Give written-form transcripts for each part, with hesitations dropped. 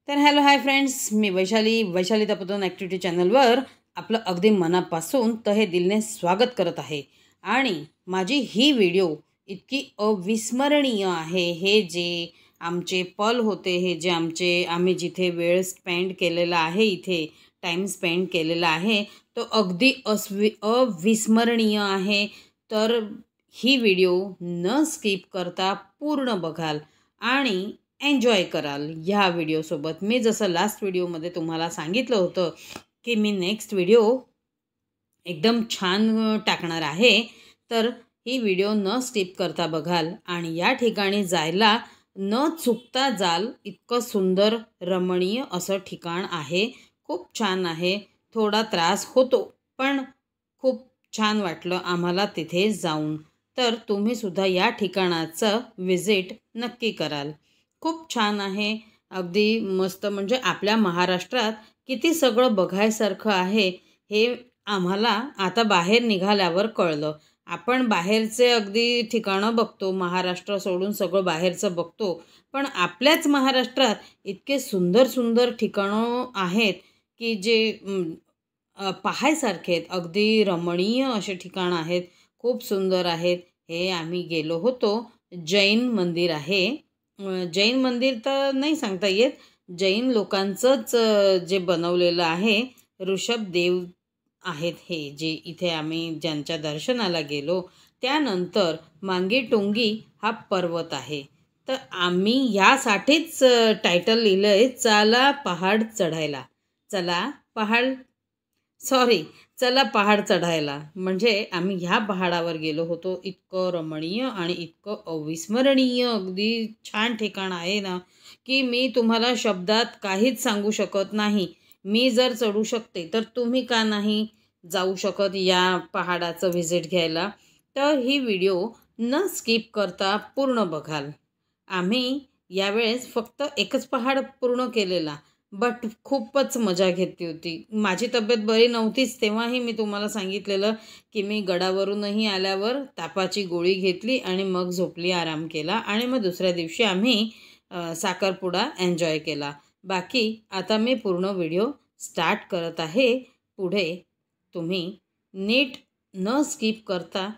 तर hello hi friends, मी Vaishali तपतून activity चॅनलवर आपलं अगदी मनापासून तहे दिलने स्वागत करत आहे. आणि माझी ही व्हिडिओ इतकी अविस्मरणीय आहे. हे जे आमचे पल होते, हे जे आम्ही जिथे वेळ स्पेंड केलेला आहे, इथे टाईम स्पेंड केलेला आहे, तो अगदी अविस्मरणीय आहे. तर ही व्हिडिओ न स्किप करता पूर्ण बघाल आणि एन्जॉय कराल ह्या व्हिडिओसोबत. मी जसं लास्ट व्हिडिओमध्ये तुम्हाला सांगितलं होतं की मी नेक्स्ट व्हिडिओ एकदम छान टाकणार आहे. तर ही व्हिडिओ न स्किप करता बघाल आणि या ठिकाणी जायला न चुकता जाल. इतकं सुंदर रमणीय असं ठिकाण आहे. खूप छान आहे. थोडा त्रास होतो पण खूप छान वाटलं आम्हाला तिथे जाऊन. तर तुम्ही सुद्धा या ठिकाणाचं विजिट नक्की कराल. खूप छान आहे. अगदी मस्त. म्हणजे आपल्या महाराष्ट्रात किती सगळं बघायसारखं आहे हे आम्हाला आता बाहेर निघाल्यावर कळलं. आपण बाहेरचे अगदी ठिकाणं बघतो, महाराष्ट्र सोडून सगळं बाहेरचं बघतो, पण आपल्याच महाराष्ट्रात इतके सुंदर सुंदर ठिकाणं आहेत की जे पाहायसारखे आहेत. अगदी रमणीय असे ठिकाणं आहेत, खूप सुंदर आहेत. हे आम्ही गेलो होतो. जैन मंदिर आहे. जैन मंदिर तर नाही सांगता येत, जैन लोकांचंच जे बनवलेलं आहे. ऋषभदेव आहेत हे, जे इथे आम्ही ज्यांच्या दर्शनाला गेलो. त्यानंतर मांगीटुंगी हा पर्वत आहे. तर आम्ही यासाठीच टायटल लिहिलं आहे, चला पहाड चढायला. चला पहाड चढायला. म्हणजे आम्ही ह्या पहाडावर गेलो होतो. इतकं रमणीय आणि इतकं अविस्मरणीय अगदी छान ठिकाण आहे ना, की मी तुम्हाला शब्दात काहीच सांगू शकत नाही. मी जर चढू शकते तर तुम्ही का नाही जाऊ शकत या पहाडाचं व्हिजिट घ्यायला. तर ही व्हिडिओ न स्किप करता पूर्ण बघाल. आम्ही यावेळेस फक्त एकच पहाड पूर्ण केलेला, बट खूपच मजा घेतली होती. माझी तब्येत बरी नव्हतीच तेव्हाही मी तुम्हाला सांगितलेलं की मी गडावरूनही आल्यावर तापाची गोळी घेतली आणि मग झोपली, आराम केला आणि मग दुसऱ्या दिवशी आम्ही साखरपुडा एन्जॉय केला. बाकी आता मी पूर्ण व्हिडिओ स्टार्ट करत आहे. पुढे तुम्ही नीट न स्किप करता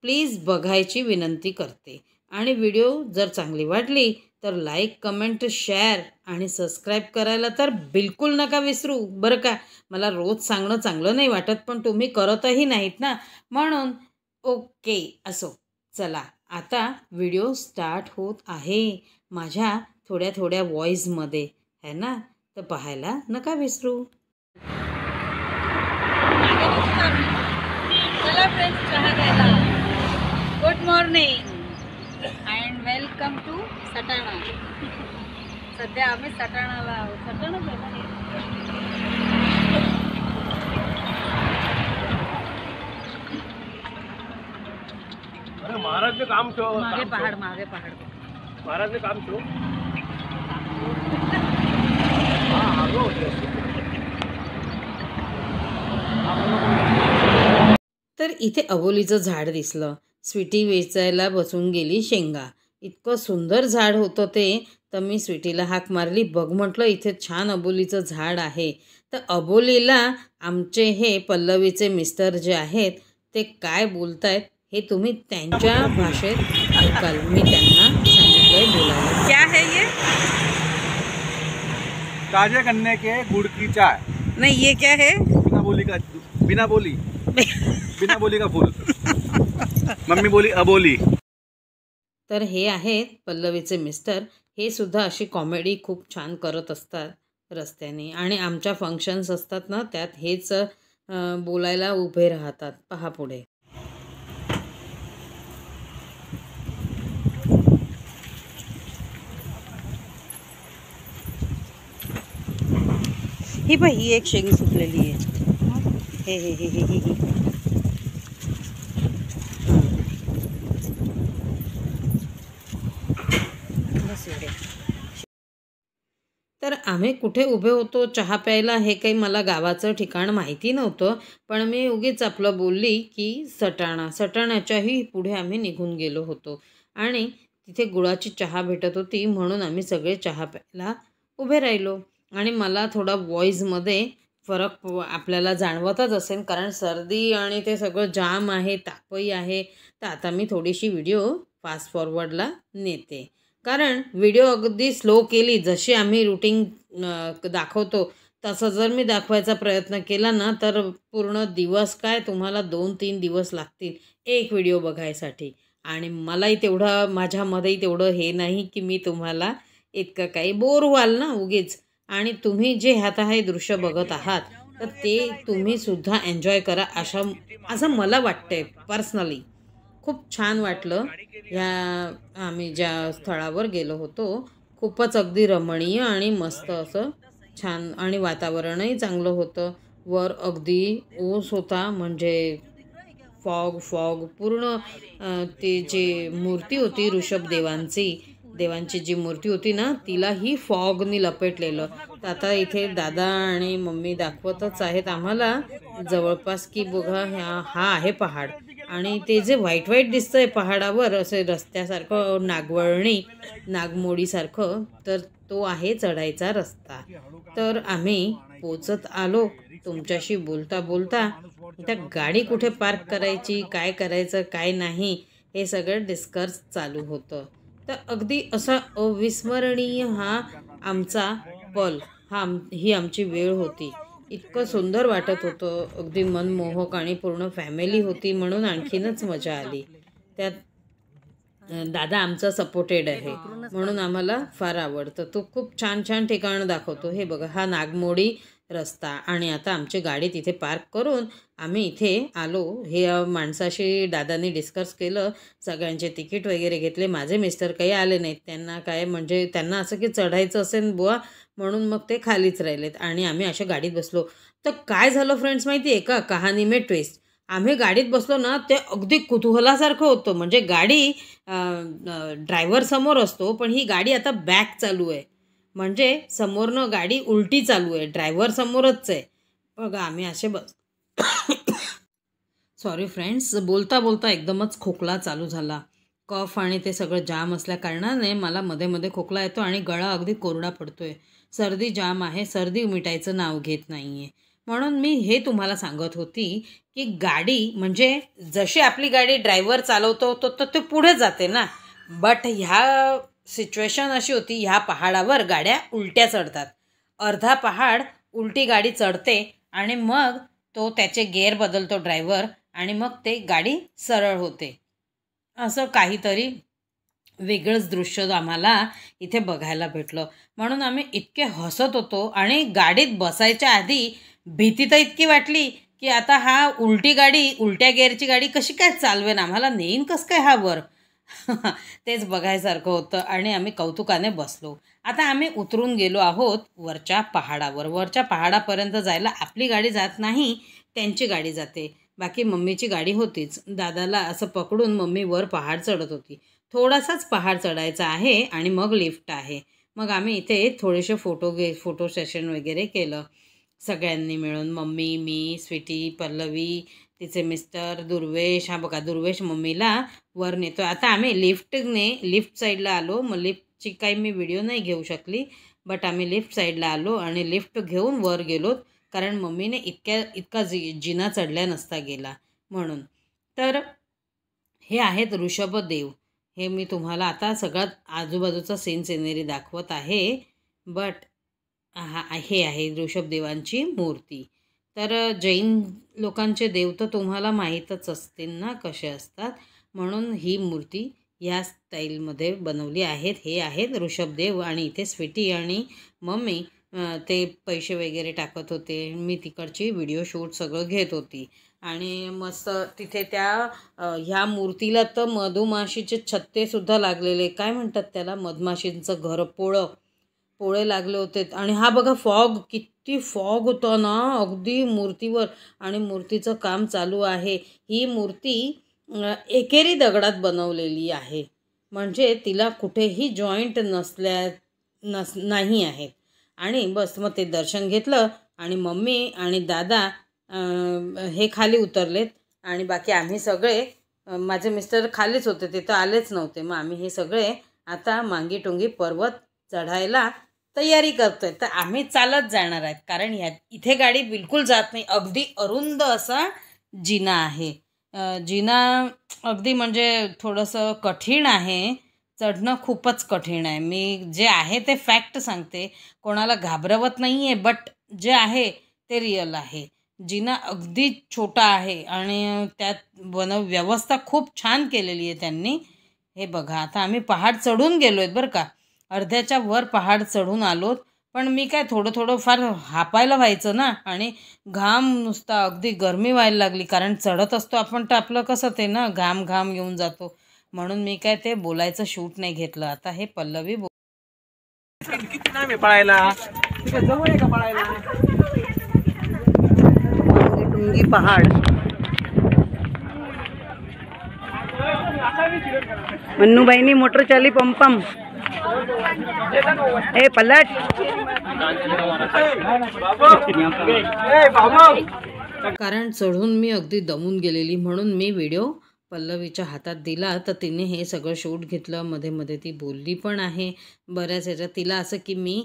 प्लीज बघायची विनंती करते. आणि व्हिडिओ जर चांगली वाटली तर लाईक, कमेंट, शेअर आणि सबस्क्राईब करायला तर बिलकुल नका विसरू बरं का. मला रोज सांगणं चांगलं नाही वाटत, पण तुम्ही करतही नाहीत ना, म्हणून ओके असो. चला आता व्हिडिओ स्टार्ट होत आहे माझ्या थोड्या थोड्या व्हॉईसमध्ये, है ना. तर पाहायला नका विसरू. चला फ्रेंड्स, चहा घ्यायला. Good morning and welcome to Satana. सध्या आम्ही सटाणाला आहोत. सटाणा महाराज ने काम छो, मागे पहाड़ महाराज ने काम छो. तर इथे अबोलीचं झाड दिसलं. स्वीटी वेचायला बसून गेली शेंगा. इतकं सुंदर झाड होतं ते. तर मी स्वीटीला हाक मारली, बघ म्हटलं इथे छान अबोलीचं झाड आहे. तर अबोलीला आमचे हे पल्लवीचे मिस्टर जे आहेत ते काय बोलतायत हे तुम्ही त्यांच्या भाषेत ऐकाल. मी त्यांना सांगितलंय बोलायला. क्या है ये? ताजे गन्ने के गुड़ की चाय. नहीं, ये क्या है? बिना बोली का फूल. मम्मी बोली अबोली. तर हे आहेत पल्लवीचे मिस्टर. हे सुद्धा अशी कॉमेडी खूप छान करत असतात रस्त्याने. आणि आमच्या फंक्शन्स असतात ना, त्यात हेच बोलायला उभे राहतात. पहा पुढे. ही बाई, ही एक शेंग सुटलेली आहे. हे हे हे हे हे बस एवढे. तर आम्ही कुठे उभे होतो चहा प्यायला हे काही मला गावाचं ठिकाण माहिती नव्हतं, पण मी उगीच आपलं बोलली की सटाण्याच्याही पुढे आम्ही निघून गेलो होतो. आणि तिथे गुळाची चहा भेटत होती म्हणून आम्ही सगळे चहा प्यायला उभे राहिलो. आणि मला थोडा व्हॉईसमध्ये फरक आपल्याला जाणवतच असेल, कारण सर्दी आणि ते सगळं जाम आहे, तापही आहे. तर आता मी थोडीशी व्हिडिओ फास्ट फॉरवर्डला नेते, कारण व्हिडिओ अगदी स्लो केली, जशी आम्ही रुटीन दाखवतो तसं जर मी दाखवायचा प्रयत्न केला ना, तर पूर्ण दिवस काय तुम्हाला 2-3 दिवस लागतील एक व्हिडिओ बघायसाठी. आणि मलाही तेवढं, माझ्यामध्येही तेवढं हे नाही की मी तुम्हाला इतकं काही बोर व्हाल ना उगीच. आणि तुम्ही जे आता हे दृश्य बघत आहात, तर ते तुम्ही सुद्धा एन्जॉय करा, असं मला वाटतंय पर्सनली. खूप छान वाटलं ह्या आम्ही ज्या स्थळावर गेलो होतो. खूपच अगदी रमणीय आणि मस्त असं छान, आणि वातावरणही चांगलं होतं. वर अगदी ओस होता, म्हणजे फॉग पूर्ण. ते जे मूर्ती होती देवांची जी मूर्ती होती ना, तिलाही फॉगनी लपेटलेलं. तर आता इथे दादा आणि मम्मी दाखवतच आहेत आम्हाला जवळपास, की बघा हा आहे पहाड. आणि ते जे व्हाईट दिसतंय पहाडावर असे रस्त्यासारखं, नागमोडीसारखं, तर तो आहे चढायचा रस्ता. तर आम्ही पोचत आलो. तुमच्याशी बोलता बोलता त्या गाडी कुठे पार्क करायची, काय करायचं, काय नाही, हे सगळं डिस्कस चालू होतं. तर अगदी असा अविस्मरणीय हा आमचा पल, ही आमची वेळ होती. इतकं सुंदर वाटत होतं, अगदी मनमोहक, आणि पूर्ण फॅमिली होती म्हणून आणखीनच मजा आली. त्यात दादा आमचा सपोर्टेड आहे म्हणून आम्हाला फार आवडतं. तो खूप छान छान ठिकाणं दाखवतो. हे बघा, हा नागमोडी रस्ता. आणि आता आमची गाडी तिथे पार्क करून आम्ही इथे आलो. हे माणसाशी दादांनी डिस्कस केलं, सगळ्यांचे तिकीट वगैरे घेतले. माझे मिस्टर काही आले नाहीत, त्यांना काय म्हणजे त्यांना असं की चढायचं असेल बुवा, म्हणून मग ते खालीच राहिलेत आणि आम्ही अशा गाडीत बसलो. तर काय झालं फ्रेंड्स माहिती आहे का, कहाणी में ट्विस्ट. आम्ही गाडीत बसलो ना, ते अगदी कुतूहलासारखं होतं. म्हणजे गाडी ड्रायव्हर समोर असतो, पण ही गाडी आता बॅक चालू आहे, म्हणजे समोरनं गाडी उलटी चालू आहे, ड्रायव्हर समोरच आहे. बघा आम्ही असे सॉरी फ्रेंड्स, बोलता बोलता एकदमच खोकला चालू झाला. कफ आणि ते सगळं जाम असल्या कारणाने मला मध्ये मध्ये खोकला येतो आणि गळा अगदी कोरडा पडतोय. सर्दी जाम आहे, सर्दी मिटायचं नाव घेत नाही आहे. म्हणून मी हे तुम्हाला सांगत होती की गाडी म्हणजे जशी आपली गाडी ड्रायव्हर चालवतो तर ते पुढे जाते ना, बट ह्या सिच्युएशन अशी होती, ह्या पहाडावर गाड्या उलट्या चढतात. अर्धा पहाड उलटी गाडी चढते आणि मग तो त्याचे गेअर बदलतो ड्रायव्हर, आणि मग ते गाडी सरळ होते. असं काहीतरी वेगळंच दृश्य आम्हाला इथे बघायला भेटलं. म्हणून आम्ही इतके हसत होतो. आणि गाडीत बसायच्या आधी भीती तर इतकी वाटली की आता हा उलट्या गेअरची गाडी कशी काय चालवेन, आम्हाला नेईन कसं काय हा वर. तेच बघायसारखं होतं आणि आम्ही कौतुकाने बसलो. आता आम्ही उतरून गेलो आहोत वरच्या पहाडावर. वरच्या पहाडापर्यंत जायला आपली गाडी जात नाही, त्यांची गाडी जाते. बाकी मम्मीची गाडी होतीच. दादाला असं पकडून मम्मी वर पहाड चढत होती. थोडासाच पहाड चढायचा आहे आणि मग लिफ्ट आहे. मग आम्ही इथे थोडेसे फोटो सेशन वगैरे केलं सगळ्यांनी मिळून. मम्मी, मी, स्वीटी, पल्लवी, तिचे मिस्टर, दुर्वेश. हा बघा, दुर्वेश मम्मीला वर नेतो. आता आम्ही लिफ्ट साईडला आलो. मग लिफ्टची काही मी व्हिडिओ नाही घेऊ शकली, बट आम्ही लिफ्ट साईडला आलो आणि लिफ्ट घेऊन वर गेलो, कारण मम्मीने इतका जिना चढल्या नसता गेला म्हणून. तर हे आहेत ऋषभदेव. हे मी तुम्हाला आता सगळ्यात आजूबाजूचा सिनेरी दाखवत आहे, बट हे आहे ऋषभदेवांची मूर्ती. तर जैन लोकांचे देव तर तुम्हाला माहीतच असतील ना कसे असतात, म्हणून ही मूर्ती या स्टाईलमध्ये बनवली आहेत. हे आहेत ऋषभदेव. आणि इथे स्वीटी आणि मम्मी ते पैसे वगैरे टाकत होते. मी तिकडची व्हिडिओ शूट सगळं घेत होती. आणि मस्त तिथे त्या ह्या मूर्तीला तर मधुमाशीचे छत्तेसुद्धा लागलेले, काय म्हणतात त्याला, मधमाशींचं घर, पोळे लागले होते. आणि हा बघा किती फॉग होतं ना अगदी मूर्तीवर. आणि मूर्तीचं काम चालू आहे. ही मूर्ती एकेरी दगडात बनवलेली आहे, म्हणजे तिला कुठेही जॉईंट नाही आहेत. आणि बस मग ते दर्शन घेतलं आणि मम्मी आणि दादा हे खाली उतरलेत. आणि बाकी आम्ही सगळे, माझे मिस्टर खालीच होते, ते तर आलेच नव्हते. मग आम्ही हे सगळे आता मांगीटुंगी पर्वत चढायला तयारी करतोय. तर आम्ही चालत जाणार आहेत, कारण इथे गाडी बिलकुल जात नाही. अगदी अरुंद असा जिना आहे. जिना अगदी म्हणजे थोडंसं कठीण आहे, चढणं खूपच कठीण आहे. मी जे आहे ते फॅक्ट सांगते, कोणाला घाबरवत नाही आहे, बट जे आहे ते रिअल आहे. जिना अगदी छोटा आहे आणि त्यात व्यवस्था खूप छान केलेली आहे त्यांनी. हे बघा, आता आम्ही पहाड चढून गेलो आहेत बरं का, अर्ध्याच्या वर पहाड चढून आलोत. पण मी काय थोडं फार हापायला व्हायचं ना, आणि घाम नुसता अगदी गरमी व्हायला लागली, कारण चढत असतो आपण तर आपलं कसं ते ना घाम येऊन जातो. म्हणून मी काय ते बोलायचं शूट नाही घेतलं. आता हे पल्लवी किती नाम आहे पळायला, जवळ आहे का पळायला? टुंगी पहाड. मन्नूबाईनी मोटर चाली पंपम. ए पलट. कारण चढून मी अगदी दमून गेलेली, म्हणून मी व्हिडिओ पल्लवीच्या हातात दिला. तर तिने हे सगळं शूट घेतलं. मध्ये ती बोलली पण आहे बऱ्याच ह्याच्यात. तिला असं की मी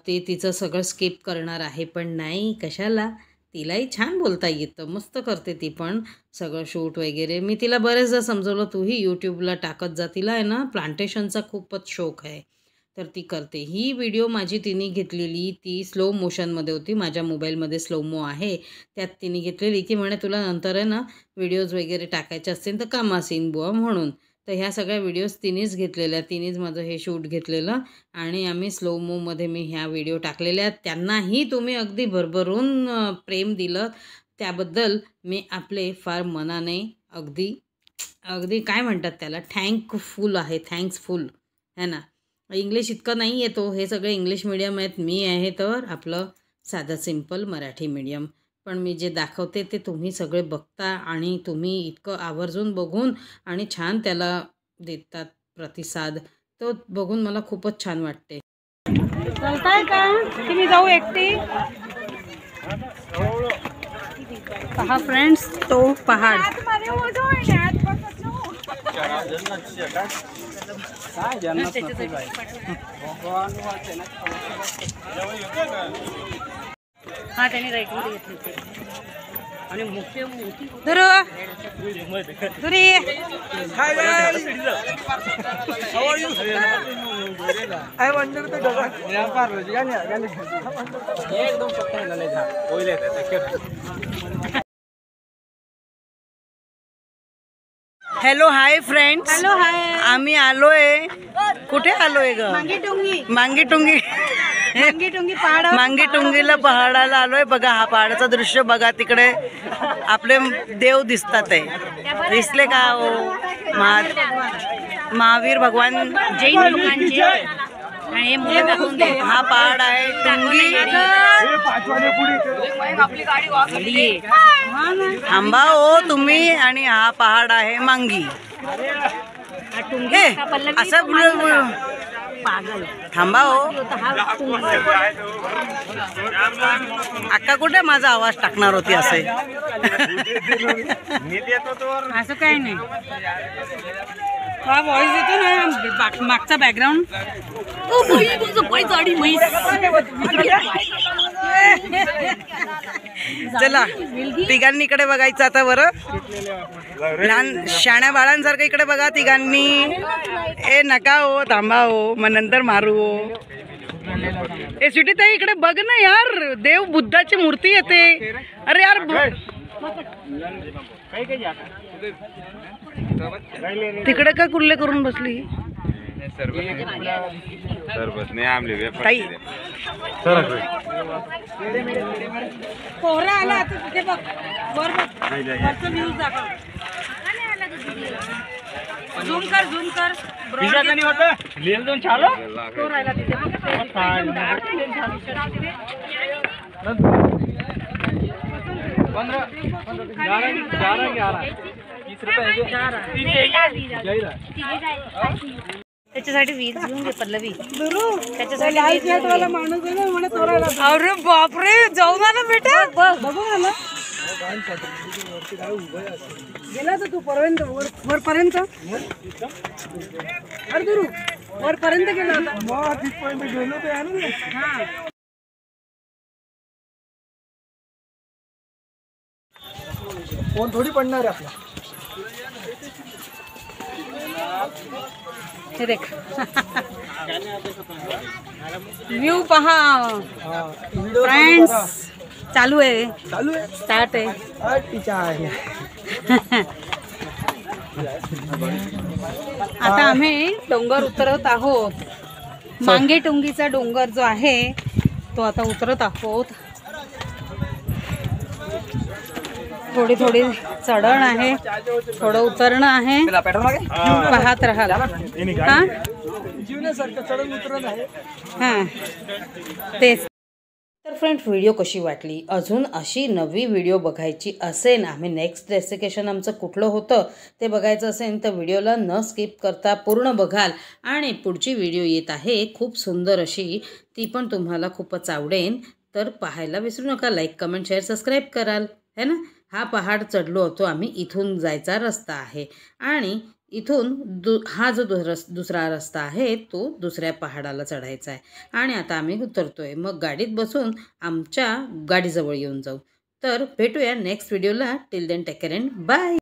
ते तिचं सगळं स्किप करणार आहे, पण नाही, कशाला, तिलाही छान बोलता येतं, मस्त करते ती पण सगळं शूट वगैरे. मी तिला बरेचदा समजवलं, तूही यूट्यूबला टाकत जा. तिला आहे ना प्लांटेशनचा खूपच शौक आहे, तर ती करते. ही व्हिडिओ माझी तिने घेतलेली, ती स्लो मोशनमध्ये होती. माझ्या मोबाईलमध्ये स्लोमो आहे, त्यात तिने घेतलेली की म्हणे तुला नंतर आहे ना व्हिडिओज वगैरे टाकायचे असतील तर कामास येईन बुवा म्हणून. तर ह्या सगळ्या व्हिडिओज तिनेच घेतलेल्या, तिनेच माझं हे शूट घेतलेलं आणि आम्ही स्लो मोमध्ये मी ह्या व्हिडिओ टाकलेल्या. त्यांनाही तुम्ही अगदी भरभरून प्रेम दिलं, त्याबद्दल मी आपले फार मनाने अगदी काय म्हणतात त्याला, थँकफुल है ना. इंग्लिश इतकं नाही येतो, हे सगळे इंग्लिश मीडियम आहेत, मी आहे तर आपलं साधं सिंपल मराठी मीडियम. पण मी जे दाखवते ते तुम्ही सगळे बघता आणि तुम्ही इतकं आवर्जून बघून आणि छान त्याला देतात प्रतिसाद, तो बघून मला खूपच छान वाटते. चलताय का तुम्ही जाऊ एकटी? पहा फ्रेंड्स, तो पहाड. हा त्यांनी राईटमध्ये घेतली ते. आणि मुख्य धरू धुरी. Hello hi friends. Hello hi. आम्ही आलोय, कुठे आलोय ग? मांगीटुंगी पहाड. मांगीटुंगीला पहाडाला आलोय. बघा हा पहाडाचं दृश्य बघा, तिकडे आपले देव दिसतात आहे, दिसले का हो? महावीर भगवान जैन लोकांचे. आणि मुलं दाखवून दे. हा पहाड आहे टुंगी. थांबा हो तुम्ही. आणि हा पहाड आहे मांगी. असं थांबा हो. अक्का कुठे माझा आवाज टाकणार होती असे? असं काही नाही, व्हॉइस येतो ना मागचा बॅकग्राऊंड. चला तिघांनी इकडे बघायचं आता बरं. लहान शाण्या बाळांसारखं इकडे बघा तिघांनी. ए नका हो, थांबा हो, मग नंतर मारू हो. ए सुटी ताई इकडे बघ ना यार, देव बुद्धाची मूर्ती येते. अरे यार तिकडे का कुल्ले करून बसली ताई? कोहरा आला आता तिथे बघ, वर बघ, वरचं व्ह्यूज दाखव. झूम कर. तो राहिला तिथे त्याच्यासाठी वीज घेऊन घे पल्लवी. त्याच्यासाठी माणूस. अरे बापरे, जाऊन आला बेटा. बघू आला गेला तर तू पर्यंत वरपर्यंत. अरे वरपर्यंत गेलो होता. मग तिथपर्यंत गेलो ते आहे ना ते. फोन थोडी पडणार आहे आपला. हे देख व्ह्यू पहा फ्रेंड्स. चालू आहे स्टार्ट आहे. आता आम्ही डोंगर उतरत आहोत. मांगे टुंगीचा डोंगर जो आहे तो आता उतरत आहोत. थोडी थोडी चढण आहे, थोडं उतरणं आहे. पाहत राहाल. हां तेच. तर फ्रेंड, व्हिडिओ कशी वाटली? अजून अशी नवी व्हिडिओ बघायची असेल, आम्ही नेक्स्ट डेस्टिनेशन आमचं कुठलं होतं ते बघायचं असेल तर व्हिडिओला न स्किप करता पूर्ण बघाल. आणि पुढची व्हिडिओ येत आहे खूप सुंदर अशी, ती पण तुम्हाला खूपच आवडेल. तर पाहायला विसरू नका. लाईक, कमेंट, शेअर, सबस्क्राईब कराल है ना. हा पहाड चढलो होतो आम्ही. इथून जायचा रस्ता आहे आणि इथून हा जो दुसरा रस्ता आहे तो दुसऱ्या पहाडाला चढायचा आहे. आणि आता आम्ही उतरतोय. मग गाडीत बसून आमच्या गाडीजवळ येऊन जाऊ. तर भेटूया नेक्स्ट व्हिडिओला. Till then take care and bye.